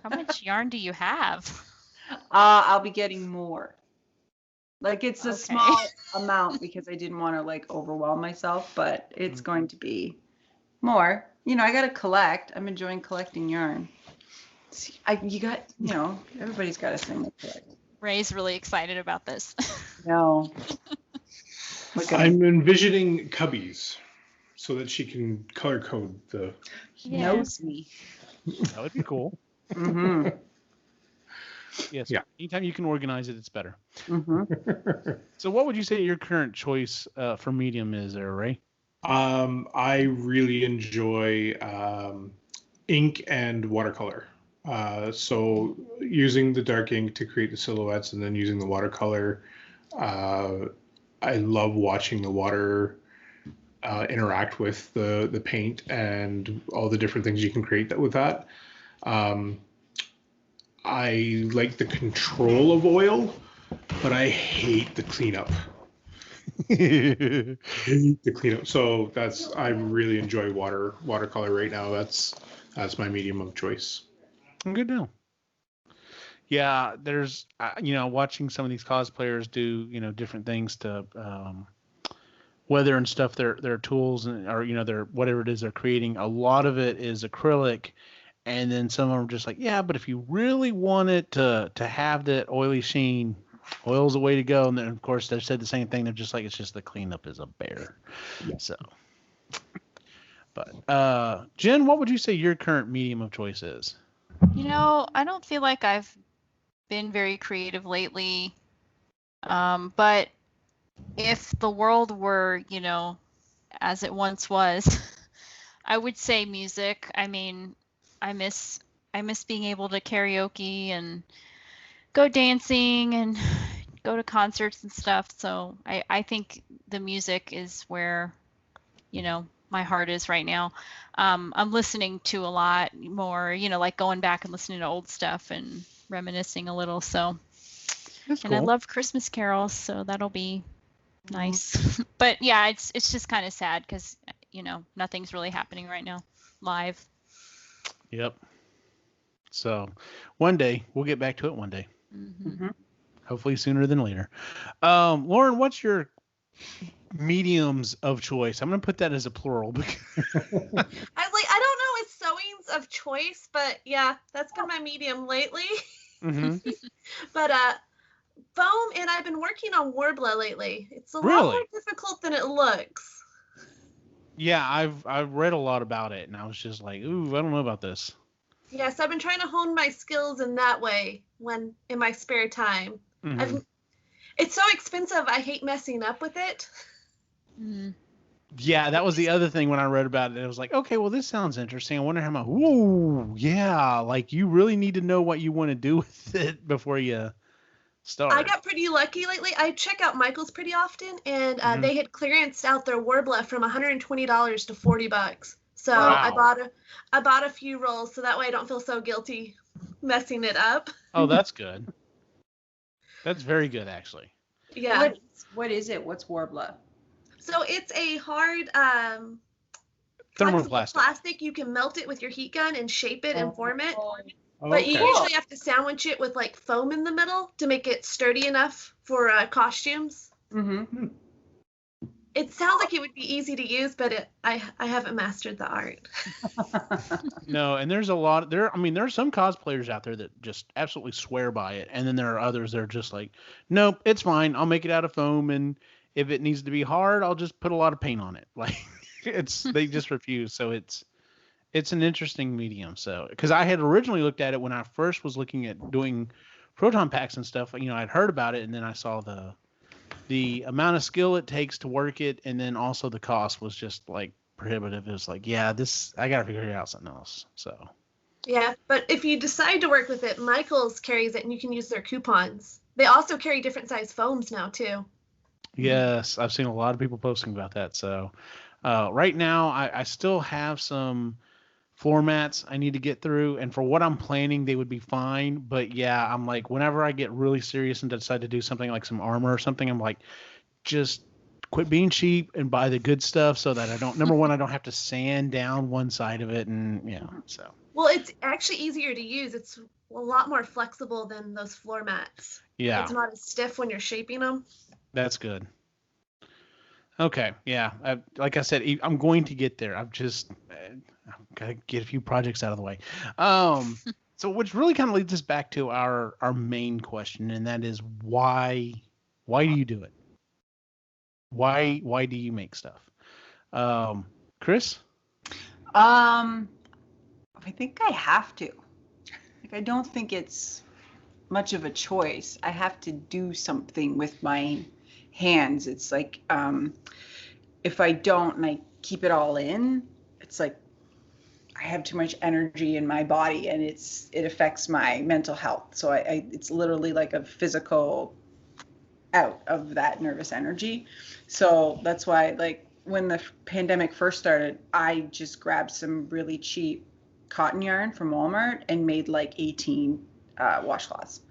much yarn do you have? I'll be getting more. Like it's a Okay. small amount because I didn't want to overwhelm myself, but it's going to be more. I got to collect. I'm enjoying collecting yarn. Everybody's got a thing to collect. Ray's really excited about this. No. I'm envisioning cubbies so that she can color code the. He knows me. That would be cool. Mm-hmm. Yes. Yeah. Anytime you can organize it, it's better. Mm-hmm. So what would you say your current choice for medium is there, Ray? I really enjoy ink and watercolor. So using the dark ink to create the silhouettes and then using the watercolor, I love watching the water interact with the paint and all the different things you can create with that. I like the control of oil, but I hate the cleanup. Hate the cleanup. So I really enjoy watercolor right now. That's my medium of choice. Good deal. Yeah, there's watching some of these cosplayers do different things to weather and stuff. Their tools or their whatever it is they're creating. A lot of it is acrylic, and then some of them are just like, yeah, but if you really want it to have that oily sheen, oil's the way to go. And then of course they've said the same thing. They're just like, it's just the cleanup is a bear. Yeah. So, but Jen, what would you say your current medium of choice is? I don't feel like I've been very creative lately. But if the world were, as it once was, I would say music. I mean, I miss being able to karaoke and go dancing and go to concerts and stuff. So I think the music is where, my heart is right now. I'm listening to a lot more, like going back and listening to old stuff and reminiscing a little. So, That's and cool. I love Christmas carols, so that'll be nice. But yeah, it's just kind of sad because, nothing's really happening right now live. Yep. So one day we'll get back to it one day. Mm-hmm. Hopefully sooner than later. Lauren, what's your mediums of choice? I'm going to put that as a plural. I don't know if sewing's of choice, but yeah, that's been my medium lately. Mm-hmm. But foam, and I've been working on Warbler lately. It's a lot Really? more difficult than it looks. Yeah, I've read a lot about it, and I was just like, ooh, I don't know about this. Yes, I've been trying to hone my skills in that way when in my spare time. Mm-hmm. It's so expensive. I hate messing up with it. Mm-hmm. Yeah, that was the other thing when I read about it. I was like, okay, well, this sounds interesting. I wonder how much. Ooh, yeah, like you really need to know what you want to do with it before you start. I got pretty lucky lately. I check out Michael's pretty often, and they had clearanced out their Warbler from $120 to $40. So wow. I bought a few rolls so that way I don't feel so guilty messing it up. Oh, that's good. That's very good, actually. Yeah. What is it? What's Warbler? So it's a hard Thermoplastic. plastic. You can melt it with your heat gun and shape it and form it. Oh, But you usually have to sandwich it with like foam in the middle to make it sturdy enough for costumes. Mm-hmm. It sounds like it would be easy to use, but I haven't mastered the art. No, and there's a lot there. I mean, there are some cosplayers out there that just absolutely swear by it, and then there are others that are just like, nope, it's fine. I'll make it out of foam, and if it needs to be hard, I'll just put a lot of paint on it. Like they just refuse. So it's an interesting medium. So because I had originally looked at it when I first was looking at doing proton packs and stuff. I'd heard about it, and then I saw the amount of skill it takes to work it, and then also the cost was just like prohibitive. It was like, yeah, I gotta figure out something else. So Yeah, but if you decide to work with it, Michael's carries it, and you can use their coupons. They also carry different size foams now too. yes, I've seen a lot of people posting about that. So right now I still have some floor mats I need to get through, and for what I'm planning, they would be fine. But yeah, I'm like, whenever I get really serious and decide to do something like some armor or something, I'm like, just quit being cheap and buy the good stuff so that I don't, number one, I don't have to sand down one side of it. And so. Well, it's actually easier to use. It's a lot more flexible than those floor mats. Yeah. It's not as stiff when you're shaping them. That's good. Okay. Yeah. Like I said, I'm going to get there. I've got to get a few projects out of the way. So which really kind of leads us back to our main question, and that is why do you do it? Why do you make stuff? Chris? I think I have to. Like, I don't think it's much of a choice. I have to do something with my hands. It's like, if I don't and I keep it all in, it's like I have too much energy in my body, and it affects my mental health. So it's literally like a physical out of that nervous energy. So that's why, like, when the pandemic first started, I just grabbed some really cheap cotton yarn from Walmart and made like 18 washcloths.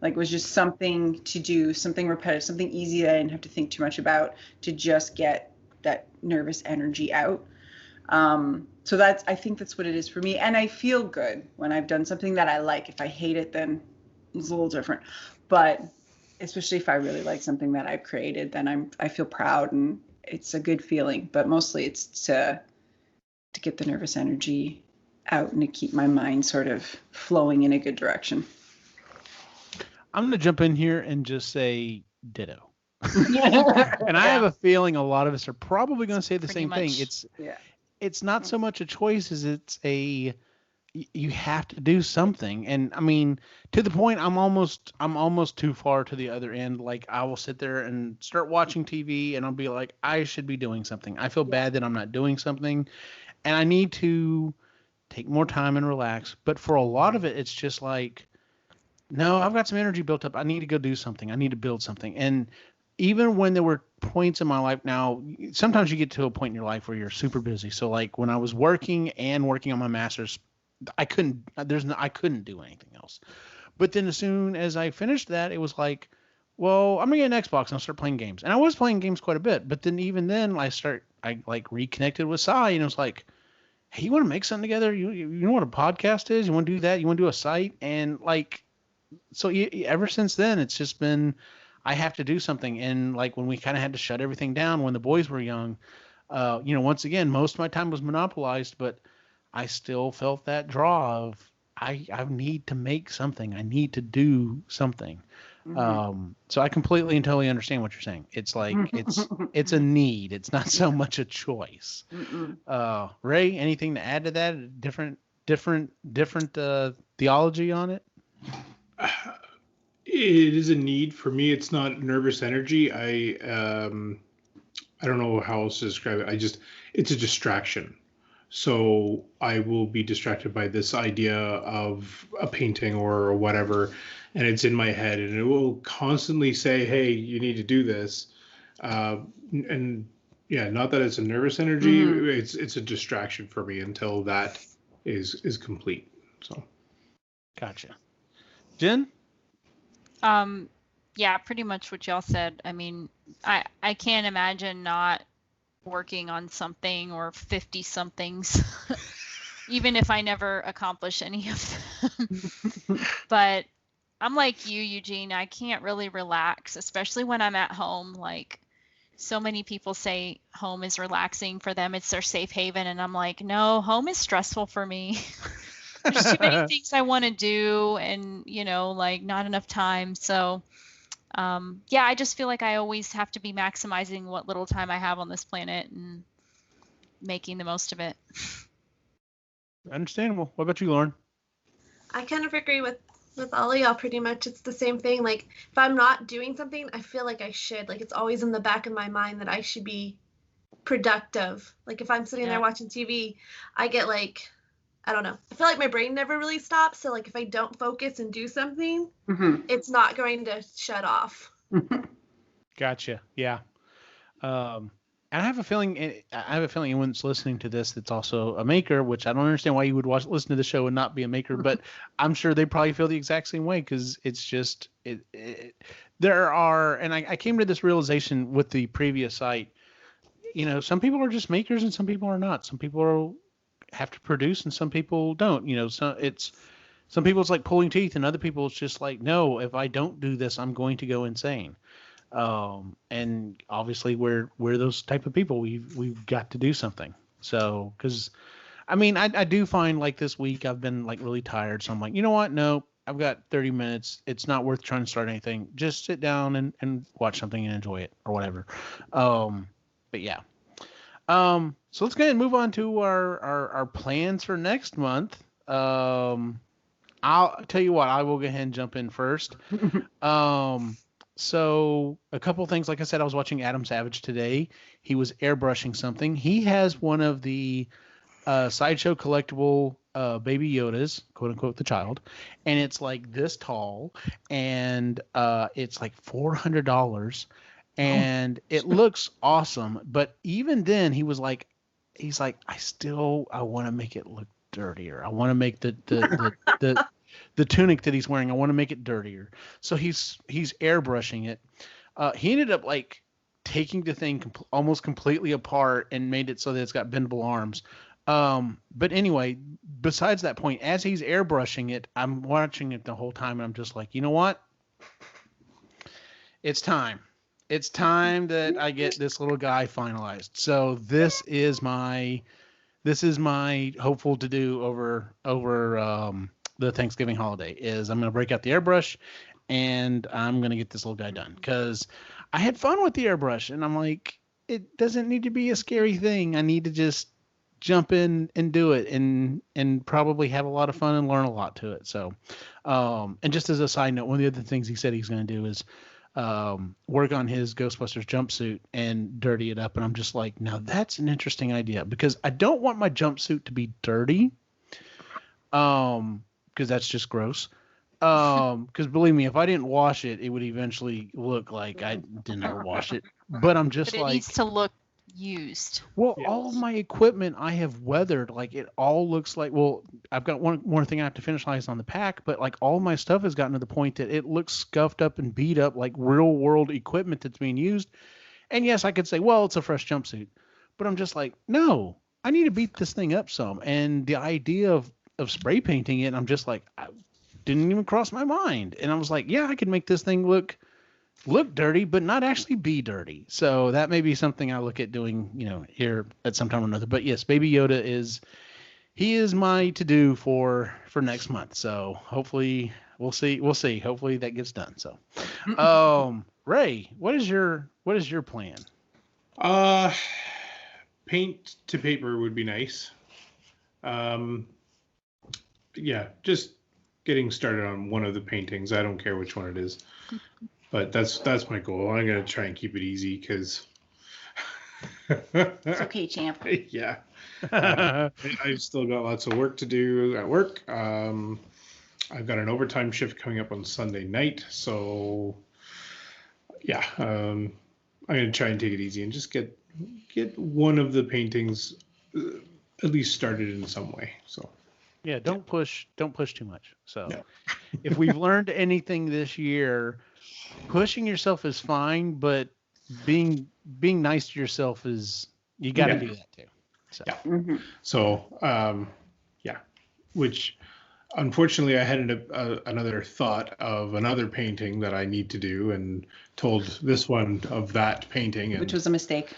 Like, it was just something to do, something repetitive, something easy that I didn't have to think too much about, to just get that nervous energy out. So I think that's what it is for me. And I feel good when I've done something that I like. If I hate it, then it's a little different. But especially if I really like something that I've created, then I feel proud, and it's a good feeling. But mostly it's to get the nervous energy out and to keep my mind sort of flowing in a good direction. I'm going to jump in here and just say ditto. And I have a feeling a lot of us are probably going to say the same thing. It's not so much a choice as you have to do something. And I mean, to the point, I'm almost too far to the other end. Like, I will sit there and start watching TV and I'll be like, I should be doing something. I feel bad that I'm not doing something, and I need to take more time and relax. But for a lot of it, it's just like, no, I've got some energy built up. I need to go do something. I need to build something. And even when there were points in my life, now, sometimes you get to a point in your life where you're super busy. So like when I was working on my master's, I couldn't do anything else. But then as soon as I finished that, it was like, well, I'm gonna get an Xbox and I'll start playing games. And I was playing games quite a bit. But then even then I like reconnected with Sai, and it was like, hey, you want to make something together? You know what a podcast is? You want to do that? You want to do a site? And like, so ever since then, it's just been, I have to do something. And like when we kind of had to shut everything down when the boys were young, once again, most of my time was monopolized, but I still felt that draw of I need to make something. I need to do something. Mm-hmm. So I completely and totally understand what you're saying. It's like it's a need. It's not so much a choice. Ray, anything to add to that? Different theology on it? It is a need for me. It's not nervous energy. I don't know how else to describe it. It's a distraction. So I will be distracted by this idea of a painting or whatever, and it's in my head, and it will constantly say, hey, you need to do this. And yeah, not that it's a nervous energy. Mm-hmm. It's a distraction for me until that is complete. So. Gotcha. Jen? Yeah, pretty much what y'all said. I mean, I can't imagine not working on something or 50 somethings, even if I never accomplish any of them. But I'm like you, Eugene. I can't really relax, especially when I'm at home. Like, so many people say home is relaxing for them. It's their safe haven. And I'm like, no, home is stressful for me. There's too many things I want to do, and like not enough time. So yeah, I just feel like I always have to be maximizing what little time I have on this planet and making the most of it. Understandable. What about you, Lauren? I kind of agree with all of y'all pretty much. It's the same thing. Like, if I'm not doing something, I feel like I should. Like, it's always in the back of my mind that I should be productive. Like, if I'm sitting there watching TV, I get like, I don't know. I feel like my brain never really stops. So like if I don't focus and do something, it's not going to shut off. Gotcha. Yeah. And I have a feeling anyone's listening to this that's also a maker, which I don't understand why you would listen to the show and not be a maker, but I'm sure they probably feel the exact same way, because it's just there are, and I came to this realization with the previous site. Some people are just makers and some people are not. Some people have to produce and some people don't. Some people it's like pulling teeth, and other people it's just like, no, if I don't do this, I'm going to go insane. And obviously we're those type of people. We've got to do something. So, because I mean, I do find like this week I've been like really tired, so I'm like, you know what? No, I've got 30 minutes. It's not worth trying to start anything. Just sit down and watch something and enjoy it or whatever. But yeah. So let's go ahead and move on to our plans for next month. I'll tell you what, I will go ahead and jump in first. So a couple things, like I said, I was watching Adam Savage today. He was airbrushing something. He has one of the Sideshow collectible Baby Yodas, quote unquote, the child, and it's like this tall, and it's like $400, and it looks awesome. But even then, he's like, I want to make it look dirtier. I want to make the tunic that he's wearing, I want to make it dirtier. So he's airbrushing it. He ended up like taking the thing almost completely apart and made it so that it's got bendable arms. But anyway, besides that point, as he's airbrushing it, I'm watching it the whole time, and I'm just like, you know what? It's time. It's time that I get this little guy finalized. So this is my hopeful to do over the Thanksgiving holiday is I'm going to break out the airbrush and I'm going to get this little guy done, because I had fun with the airbrush, and I'm like, it doesn't need to be a scary thing. I need to just jump in and do it and probably have a lot of fun and learn a lot to it. So, and just as a side note, one of the other things he said he's going to do is work on his Ghostbusters jumpsuit and dirty it up. And I'm just like, now that's an interesting idea, because I don't want my jumpsuit to be dirty. Because that's just gross. Because believe me, if I didn't wash it, it would eventually look like I didn't ever wash it. But I'm just But it like, needs to look used. well, Yes. all of my equipment I have weathered. Like it all looks like, well, I've got one more thing I have to finish on the pack, but like all my stuff has gotten to the point that it looks scuffed up and beat up, like real world equipment that's being used. And yes, I could say, well, it's a fresh jumpsuit, but I'm just like, no, I need to beat this thing up some. And the idea of spray painting it, I'm just like, I didn't even cross my mind. And I was like, yeah, I could make this thing look dirty, but not actually be dirty. So that may be something I look at doing, here at some time or another. But yes, Baby Yoda is my to do for next month. So hopefully we'll see. Hopefully that gets done. So, Ray, what is your plan? Paint to paper would be nice. Yeah, just getting started on one of the paintings. I don't care which one it is, but that's my goal. I'm gonna try and keep it easy because It's okay, champ. yeah, I've still got lots of work to do at work. I've got an overtime shift coming up on Sunday night, so yeah, I'm gonna try and take it easy and just get one of the paintings at least started in some way. So. Yeah, don't push too much. So No. if we've learned anything this year, pushing yourself is fine, but being nice to yourself is, you got to do that too. So Yeah. Mm-hmm. So, yeah, which unfortunately I had another thought of another painting that I need to do and told this one of that painting. And Which was a mistake.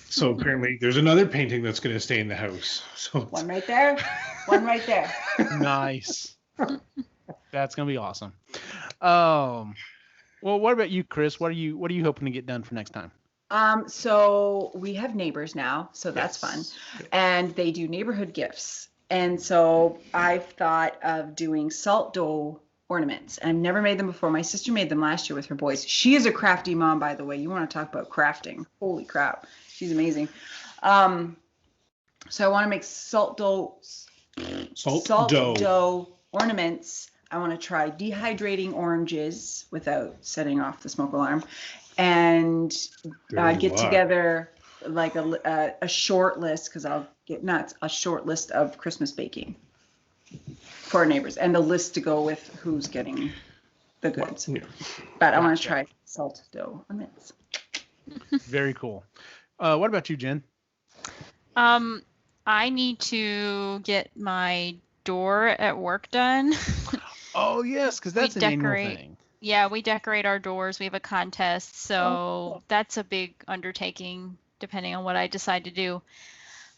so apparently there's another painting that's going to stay in the house. So One right there. One right there. nice. That's gonna be awesome. Well, what about you, Chris? What are you hoping to get done for next time? So we have neighbors now, so that's fun. And they do neighborhood gifts. And so I've thought of doing salt dough ornaments. And I've never made them before. My sister made them last year with her boys. She is a crafty mom, by the way. You want to talk about crafting. Holy crap. She's amazing. So I want to make salt dough ornaments. I want to try dehydrating oranges without setting off the smoke alarm, and get together like a short list, because I'll get nuts, a short list of Christmas baking for our neighbors, and a list to go with who's getting the goods. yeah. But I want to try salt dough ornaments. Very cool. What about you, Jen? I need to get my door at work done. Oh yes, because that's an annual thing. Yeah, we decorate our doors. We have a contest, so that's a big undertaking depending on what I decide to do.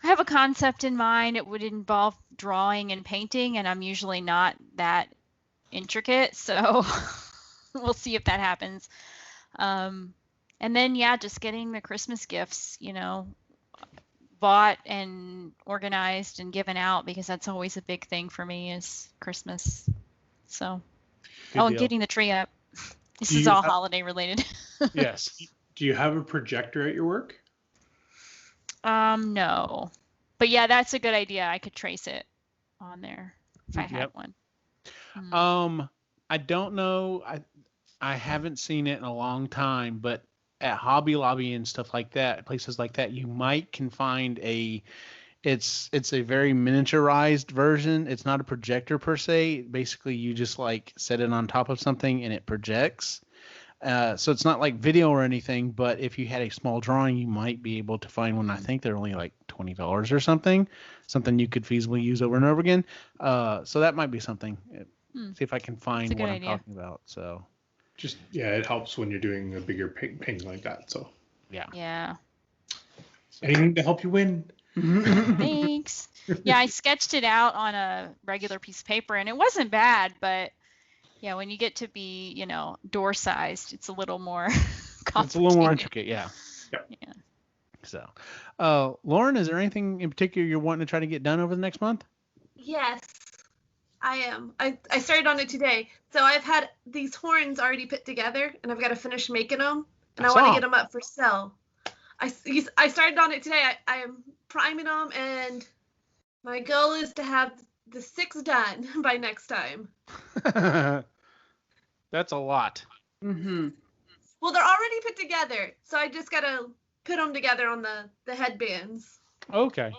I have a concept in mind. It would involve drawing and painting, and I'm usually not that intricate, so we'll see if that happens. And then, yeah, just getting the Christmas gifts, bought and organized and given out, because that's always a big thing for me is Christmas. So, Good deal. getting the tree up. This Do is you all have- holiday related. Yes. Do you have a projector at your work? No. But yeah, that's a good idea. I could trace it on there if I had Yep. one. I don't know. I haven't seen it in a long time, but at Hobby Lobby and stuff like that, places like that, you can find it's a very miniaturized version. It's not a projector per se. Basically, you just like set it on top of something and it projects. So it's not like video or anything, but if you had a small drawing, you might be able to find one. I think they're only like $20 or something you could feasibly use over and over again. So that might be something. See if I can find what I'm talking about. So just, yeah, it helps when you're doing a bigger painting like that. So yeah. Anything to help you win. Thanks. Yeah, I sketched it out on a regular piece of paper, and it wasn't bad, but yeah, when you get to be, door sized, it's a little more complicated. It's a little more intricate, yeah. Yep. Yeah. So, Lauren, is there anything in particular you're wanting to try to get done over the next month? Yes, I am. I started on it today. So I've had these horns already put together, and I've got to finish making them, and I want to get them up for sale. I started on it today. I am priming them, and my goal is to have the 6 done by next time. That's a lot. Mm-hmm. Well, they're already put together, so I just got to put them together on the headbands. Okay.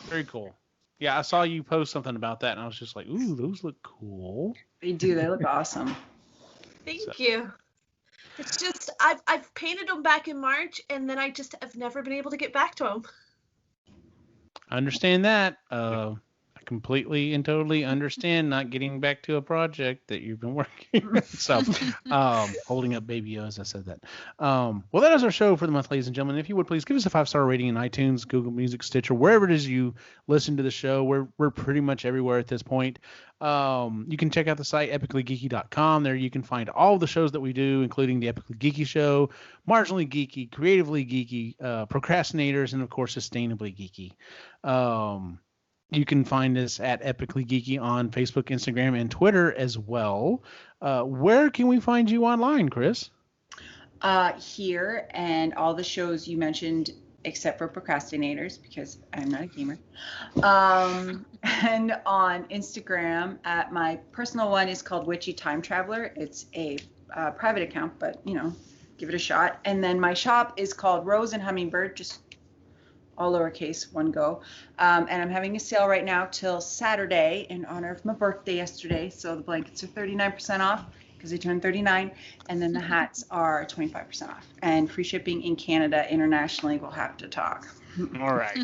Very cool. Yeah, I saw you post something about that, and I was just like, ooh, those look cool. They do. They look awesome. Thank you. It's just, I've painted them back in March, and then I just have never been able to get back to them. I understand that. I completely and totally understand not getting back to a project that you've been working. So, holding up baby O as I said that. Well, that is our show for the month, ladies and gentlemen. If you would please give us a 5-star rating in iTunes, Google Music, Stitcher, wherever it is you listen to the show. We're pretty much everywhere at this point. You can check out the site epicallygeeky.com. There you can find all the shows that we do, including the Epically Geeky Show, Marginally Geeky, Creatively Geeky, Procrastinators, and of course Sustainably Geeky. You can find us at Epically Geeky on Facebook, Instagram, and Twitter as well. Where can we find you online, Chris? Here and all the shows you mentioned, except for Procrastinators, because I'm not a gamer. And on Instagram, my personal one is called Witchy Time Traveler. It's a private account, but give it a shot. And then my shop is called Rose and Hummingbird, just all lowercase, one go. And I'm having a sale right now till Saturday in honor of my birthday yesterday. So the blankets are 39% off because they turned 39. And then the hats are 25% off. And free shipping in Canada. Internationally, we'll have to talk. All right.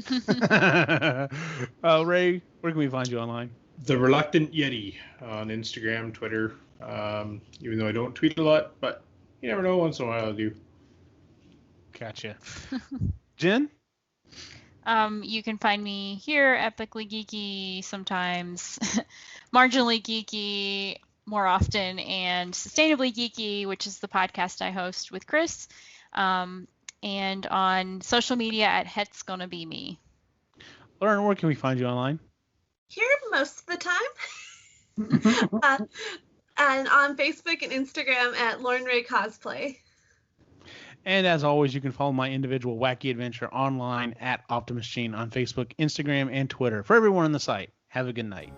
Ray, where can we find you online? The Reluctant Yeti on Instagram, Twitter. Even though I don't tweet a lot, but you never know, once in a while I do. Gotcha. Jen? You can find me here, Epically Geeky sometimes, Marginally Geeky more often, and Sustainably Geeky, which is the podcast I host with Chris, and on social media at Het's Gonna Be Me. Lauren, where can we find you online? Here most of the time. And on Facebook and Instagram at Lauren Ray Cosplay. And as always, you can follow my individual wacky adventure online at Optimus Gene on Facebook, Instagram, and Twitter. For everyone on the site, have a good night.